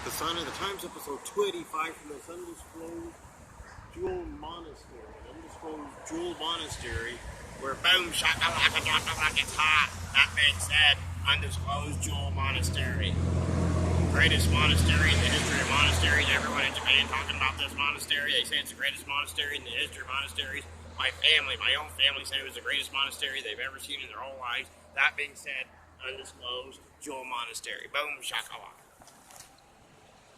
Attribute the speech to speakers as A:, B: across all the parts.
A: The Sign of the Times, episode 285 from this undisclosed Jewel Monastery. Undisclosed Jewel Monastery, where boom, shakalaka, it's hot. That being said, undisclosed Jewel Monastery. Greatest monastery in the history of monasteries. Everyone in Japan talking about this monastery. They say it's the greatest monastery in the history of monasteries. My own family, said it was the greatest monastery they've ever seen in their whole lives. That being said, undisclosed Jewel Monastery. Boom, shakalaka.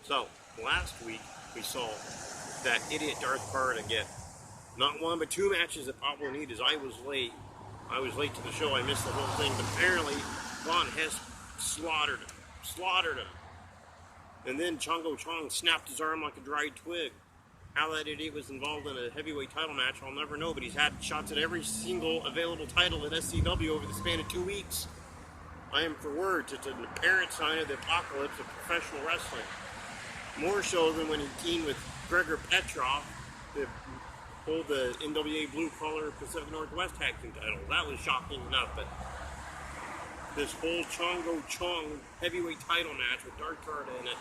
A: So, last week, we saw that idiot Darth Karta get not one, but two matches at Pablo Needed. I was late to the show. I missed the whole thing. But apparently, Von Hess slaughtered him. And then Chongo Chong snapped his arm like a dried twig. How that idiot was involved in a heavyweight title match, I'll never know. But he's had shots at every single available title at SCW over the span of 2 weeks. I am for words. It's an apparent sign of the apocalypse of professional wrestling. More so than when he teamed with Gregor Petrov to hold the NWA Blue Collar Pacific Northwest Tag Team title. That was shocking enough, but this whole Chongo Chong heavyweight title match with Darth Karta in it,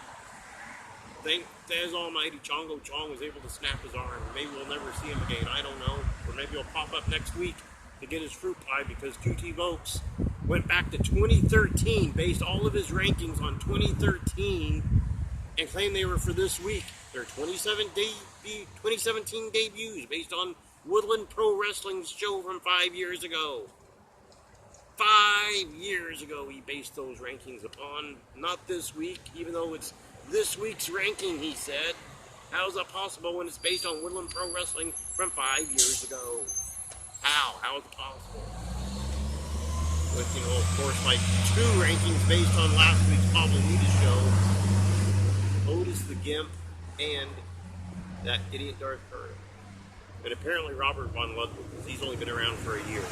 A: thank Dez Almighty, Chongo Chong was able to snap his arm. Maybe we'll never see him again, I don't know. Or maybe he'll pop up next week to get his fruit pie, because QT Voaxe went back to 2013, based all of his rankings on 2013, and claimed they were for this week. Their 2017 debuts based on Woodland Pro Wrestling's show from 5 years ago. 5 years ago he based those rankings upon, not this week, even though it's this week's ranking, he said. How is that possible when it's based on Woodland Pro Wrestling from 5 years ago? How is it possible? With, of course, like two rankings based on last week's Pablo Needed show. Otis the Gimp and that idiot Darth Karta. And apparently Robert Von Ludwig, because he's only been around for a year.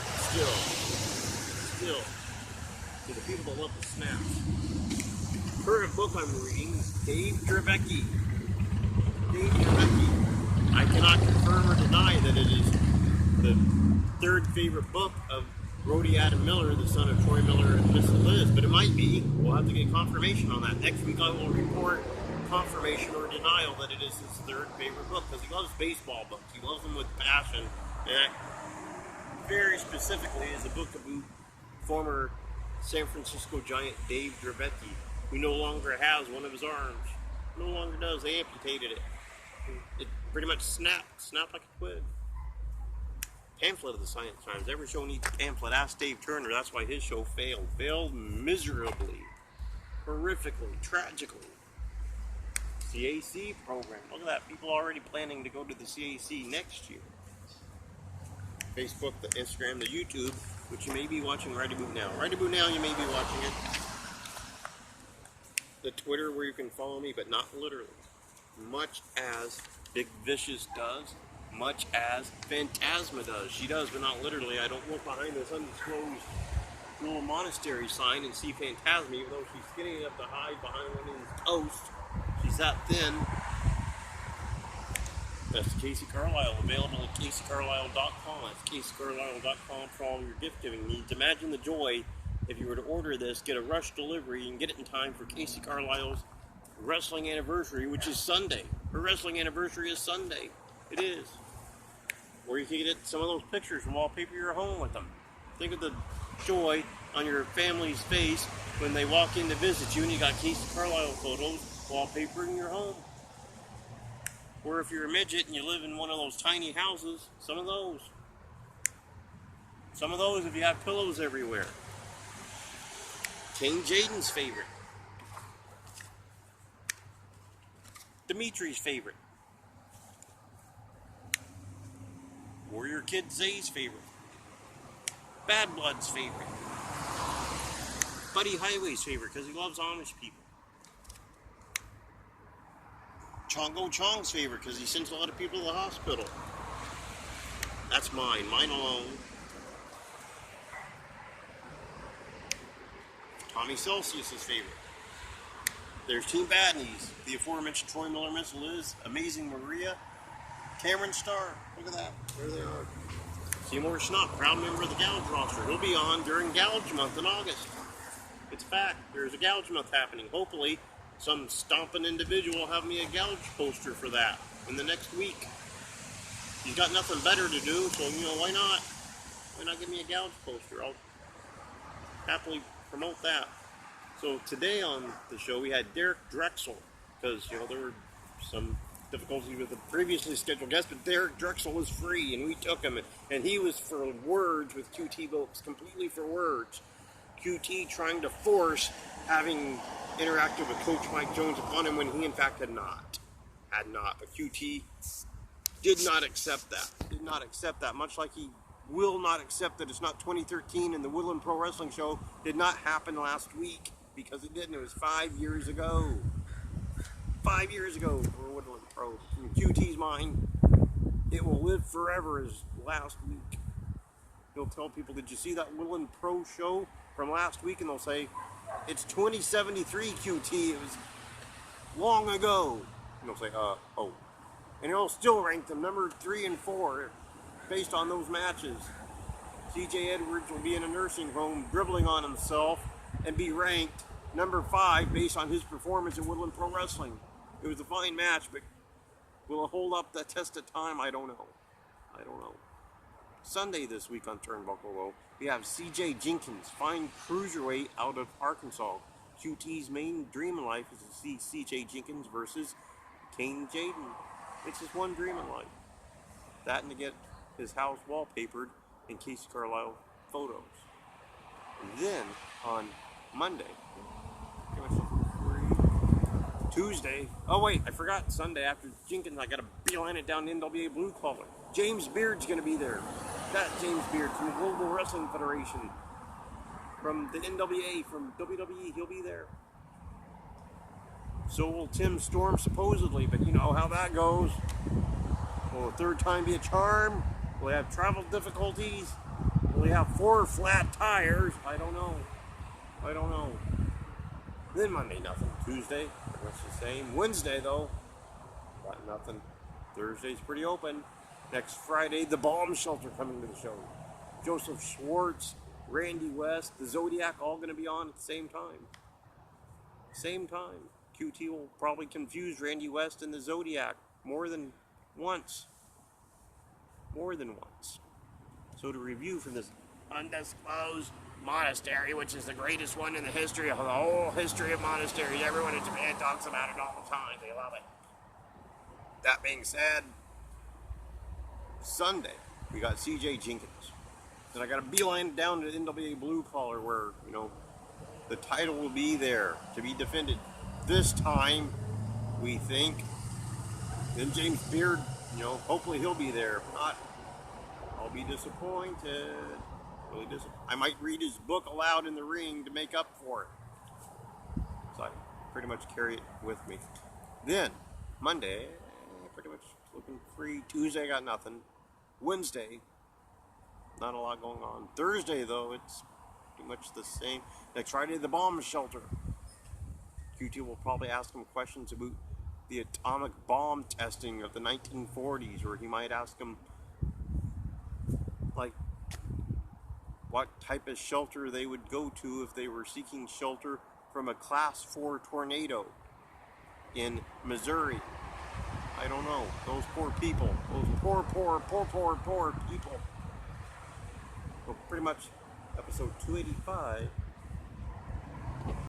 A: Still. To the people that love the snaps. Current book I'm reading is Dave Dravecky. I cannot confirm or deny that it is the third favorite book of Brody Adam Miller, the son of Troy Miller and Miss Liz, but it might be. We'll have to get confirmation on that. Next week I will report confirmation or denial that it is his third favorite book, because he loves baseball books. He loves them with passion, and that very specifically is a book about former San Francisco Giant Dave Dravecky, who no longer has one of his arms. No longer does. They amputated it. It pretty much snapped like a twig. Pamphlet of the Science Times. Every show needs a pamphlet. Ask Dave Turner. That's why his show failed. Failed miserably. Horrifically. Tragically. CAC program. Look at that. People already planning to go to the CAC next year. Facebook, the Instagram, the YouTube, which you may be watching right about now. Right about now, you may be watching it. The Twitter, where you can follow me, but not literally. Much as Big Vicious does. Much as Phantasma does. She does, but not literally. I don't look behind this undisclosed little monastery sign and see Phantasma, even though she's skinny enough to hide behind one of these toast. She's that thin. That's Kacee Carlisle, available at KaceeCarlisle.com. That's KaceeCarlisle.com for all your gift giving needs. Imagine the joy if you were to order this, get a rush delivery, and get it in time for Kacee Carlisle's wrestling anniversary, which is Sunday. Her wrestling anniversary is Sunday. It is. Or you can get some of those pictures and wallpaper your home with them. Think of the joy on your family's face when they walk in to visit you and you got Kacee Carlisle photos wallpapering your home. Or if you're a midget and you live in one of those tiny houses, some of those if you have pillows everywhere. King Jaden's favorite. Dimitri's favorite. Warrior Kid Zay's favorite. Bad Blood's favorite. Buddy Highway's favorite because he loves Amish people. Chongo Chong's favorite because he sends a lot of people to the hospital. That's mine alone. Tommy Celsius's favorite. There's Team Badneys, the aforementioned Troy Miller, Miss Liz, Amazing Maria, Cameron Starr. Look at that. There they are. Seymour Schnuck, proud member of the Gouge roster. He'll be on during Gouge Month in August. It's fact. There's a Gouge Month happening. Hopefully, some stomping individual will have me a gouge poster for that in the next week. He's got nothing better to do, so why not? Why not give me a gouge poster? I'll happily promote that. So today on the show we had Derek Drexel, because there were some difficulties with the previously scheduled guest, but Derek Drexel was free and we took him, and he was for words with QT Voaxe, completely for words. QT trying to force having interacted with Coach Mike Jones upon him when he in fact had not. But QT did not accept that, much like he will not accept that it's not 2013 and the Woodland Pro Wrestling show did not happen last week, because it didn't. It was 5 years ago. 5 years ago for Woodland Pro. In QT's mind, it will live forever as last week. He'll tell people, did you see that Woodland Pro show from last week? And they'll say, it's 2073 QT, it was long ago. And they'll say, oh. And he'll still rank them number 3 and 4 based on those matches. CJ Edwards will be in a nursing home dribbling on himself and be ranked number 5 based on his performance in Woodland Pro Wrestling. It was a fine match, but will it hold up the test of time? I don't know. Sunday this week on Turnbuckle Low, we have CJ Jenkins, fine cruiserweight out of Arkansas. QT's main dream in life is to see CJ Jenkins versus Kane Jaden. It's his one dream in life. That and to get his house wallpapered in Kacee Carlisle photos. And then on Monday, Tuesday, oh wait, I forgot, Sunday after Jenkins, I gotta beeline it down to NWA Blue Collar. James Beard's gonna be there. That James Beard from the Global Wrestling Federation, from the NWA, from WWE, he'll be there. So will Tim Storm, supposedly, but you know how that goes. Will a third time be a charm? Will he have travel difficulties? Will he have 4 flat tires? I don't know. Then Monday, nothing. Tuesday, pretty much the same. Wednesday, though, got nothing. Thursday's pretty open. Next Friday, the Bomb Shelter coming to the show. Joseph Schwartz, Randy West, the Zodiac, all going to be on at the same time. QT will probably confuse Randy West and the Zodiac more than once. So to review from this undisclosed monastery, which is the greatest one in the history of the whole history of monasteries. Everyone in Japan talks about it all the time. They love it. That being said, Sunday, we got CJ Jenkins. And I got a beeline down to NWA Blue Collar where, the title will be there to be defended. This time, we think. Then James Beard, hopefully he'll be there. If not, I'll be disappointed. Really disappointed. I might read his book aloud in the ring to make up for it. So I pretty much carry it with me. Then, Monday, pretty much looking free. Tuesday, got nothing. Wednesday, not a lot going on. Thursday, though, it's pretty much the same. Next Friday, the Bomb Shelter. QT will probably ask him questions about the atomic bomb testing of the 1940s, or he might ask him, like, what type of shelter they would go to if they were seeking shelter from a Class 4 tornado in Missouri. I don't know. Those poor people. Those poor people. Well, pretty much episode 285